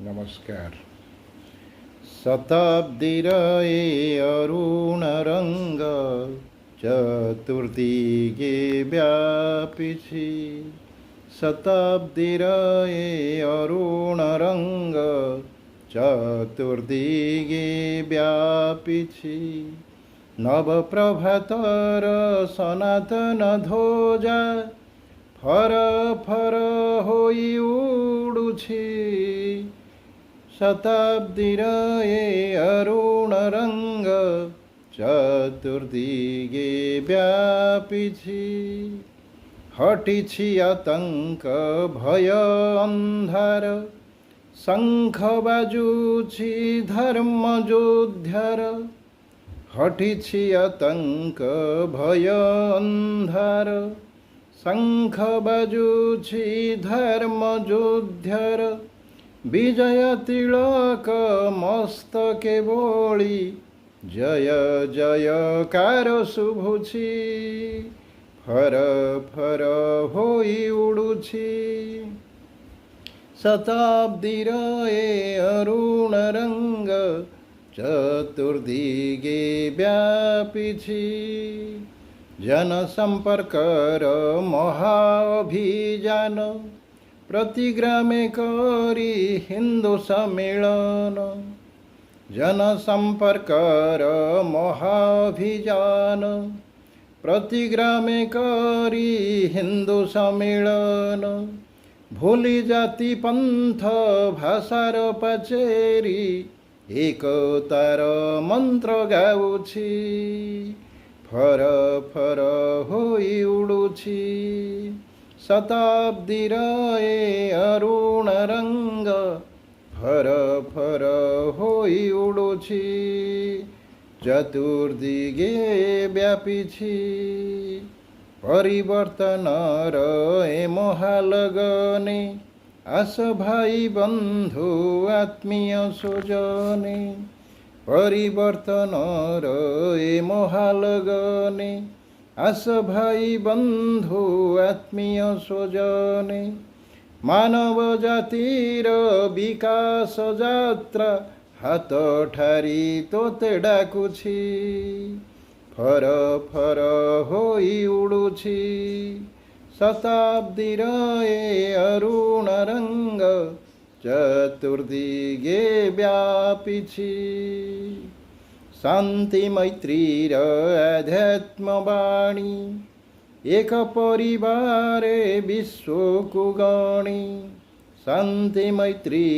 नमस्कार। शताब्दीर ए अरुणरंग चतुर्दिगे व्यापिछि। शताब्दीर ए अरुणरंग चतुर्दिगे व्यापिछि। नवप्रभातर सनातन ध्वजा फर फर होई उडुछि। शताब्दीर ए अरुणरंग चतुर्दिगे व्यापिछि। हटिछि आतंक भय अंधार शंख बाजुछि धर्म योद्धार। हटिछि आतंक भय अंधार शंख बाजुछि धर्म योद्धार। विजय तिलक मस्तके बोली जय जयकार शुभुछि। फर फर होई उडुछि। शताब्दीर ए अरुणरंग चतुर्दिगे व्यापिछि। जनसंपर्कर महाअभियान प्रतिग्रामे करी हिंदू सम्मेलन। जनसंपर्कर महाअभियान प्रतिग्रामे करी हिंदू सम्मेलन। भूली जाति पंथ भाषार पाचेरी एकतार मंत्र गाउछि। फर फर होई उडुछि। शताब्दीर ए अरुणरंग फर फर होई उडुछि। चतुर्दिगे व्यापिछि। परिवर्तनर ए महालगने आस भाई बंधु आत्मीय स्वजने। परिवर्तनर ए महालगने आस भाई बंधु आत्मीय स्वजने। मानव जातिर विकास यात्रा हाथ ठारी तोते डाकुछि। फर फर होई उडुछि। शताब्दीर ए अरुणरंग चतुर्दिगे व्यापिछि। शांति मैत्रीर आध्यात्मवाणी एक परिवारे विश्वको गणी। शांति मैत्री